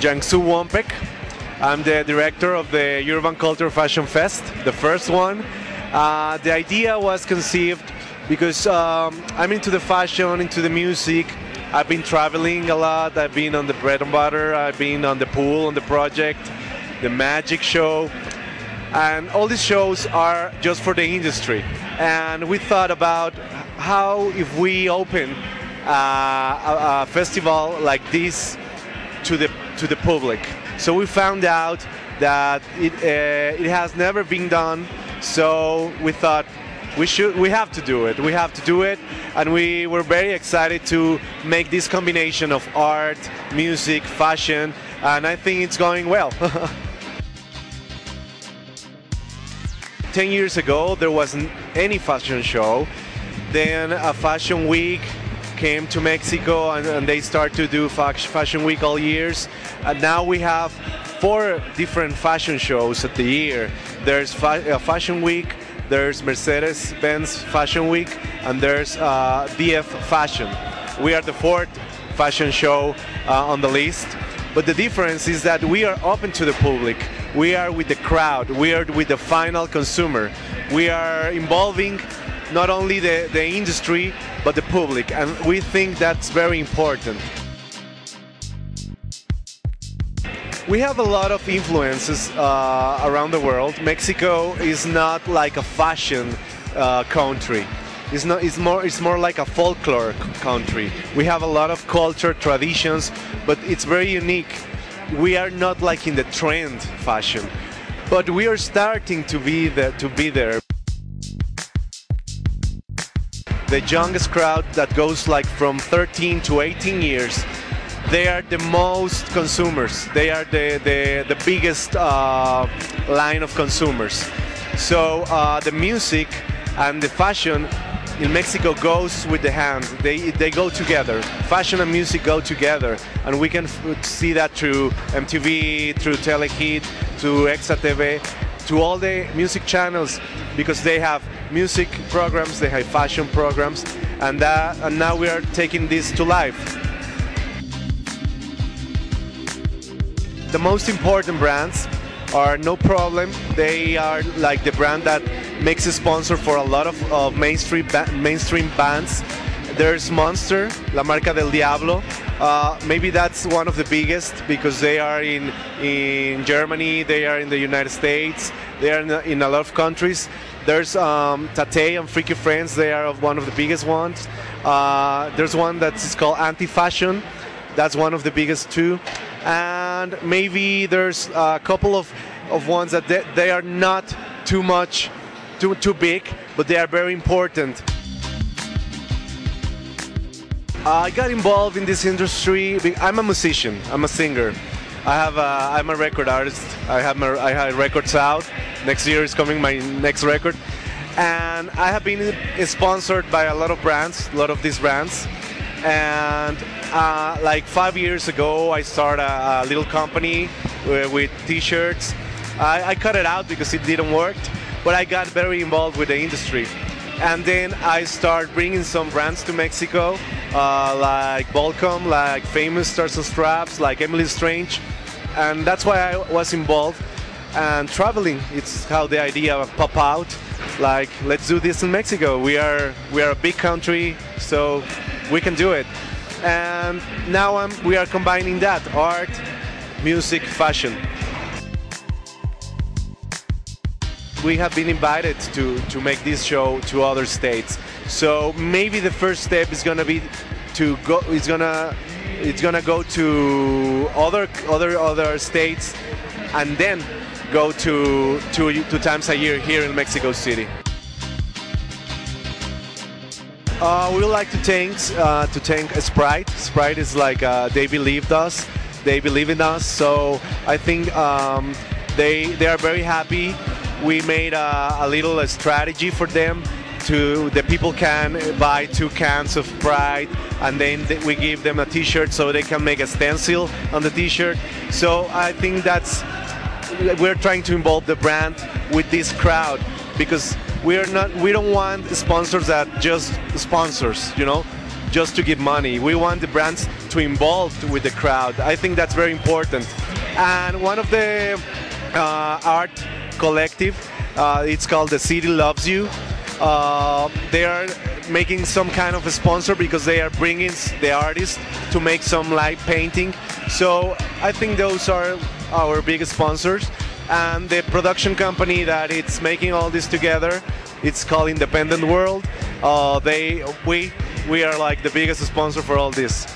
Jiangsu Wompek. I'm the director of the Urban Culture Fashion Fest, the first one. The idea was conceived because I'm into the fashion, into the music. I've been traveling a lot. I've been on the bread and butter. I've been on the pool, on the project, the magic show. And all these shows are just for the industry. And we thought about how if we open a festival like this to the public. So we found out that it has never been done. So we thought we have to do it. We have to do it, and we were very excited to make this combination of art, music, fashion, and I think it's going well. 10 years ago, there wasn't any fashion show. Then a fashion week came to Mexico, and they start to do fashion week all years. And now we have 4 different fashion shows at the year. There's Fashion Week, there's Mercedes-Benz Fashion Week, and there's DF Fashion. We are the 4th fashion show on the list. But the difference is that we are open to the public. We are with the crowd. We are with the final consumer. We are involving not only the industry, but the public. And we think that's very important. We have a lot of influences around the world. Mexico is not like a fashion country. It's more like a folklore country. We have a lot of culture, traditions, but it's very unique. We are not like in the trend fashion, but we are starting to be there. The youngest crowd that goes like from 13 to 18 years, they are the most consumers. They are the biggest line of consumers. So the music and the fashion in Mexico goes with the hand. They go together. Fashion and music go together, and we can see that through MTV, through Telehit, through Exa TV, to all the music channels, because they have music programs, they have fashion programs, and now we are taking this to life. The most important brands are No Problem. They are like the brand that makes a sponsor for a lot of mainstream bands. There's Monster, La Marca del Diablo. Maybe that's one of the biggest because they are in Germany, they are in the United States, they are in a lot of countries. There's Tate and Freaky Friends, they are one of the biggest ones. There's one that's called Anti-Fashion, that's one of the biggest too. And maybe there's a couple of ones that they are not too big, but they are very important. I got involved in this industry. I'm a musician. I'm a singer. I'm a record artist. I have records out. Next year is coming my next record, and I have been sponsored by a lot of brands, a lot of these brands. And like 5 years ago, I started a little company with T-shirts. I cut it out because it didn't work, but I got very involved with the industry. And then I started bringing some brands to Mexico, like Volcom, like Famous Stars and Straps, like Emily Strange. And that's why I was involved. And traveling, it's how the idea popped out. Like, let's do this in Mexico. We are a big country, so we can do it. And now we are combining that, art, music, fashion. We have been invited to make this show to other states. So maybe the first step is gonna be to go. It's gonna go to other states, and then go to 2 times a year here in Mexico City. We would like to thank Sprite. Sprite is like they believed us. They believe in us. So I think they are very happy. We made a little strategy for them. The people can buy 2 cans of Sprite, and then we give them a T-shirt so they can make a stencil on the T-shirt. So I think we're trying to involve the brand with this crowd, because we don't want sponsors that just sponsors, just to give money. We want the brands to involve with the crowd. I think that's very important. And one of the art collective, it's called The City Loves You. They are making some kind of a sponsor because they are bringing the artist to make some live painting. So I think those are our biggest sponsors. And the production company that it's making all this together, it's called Independent World. We are like the biggest sponsor for all this.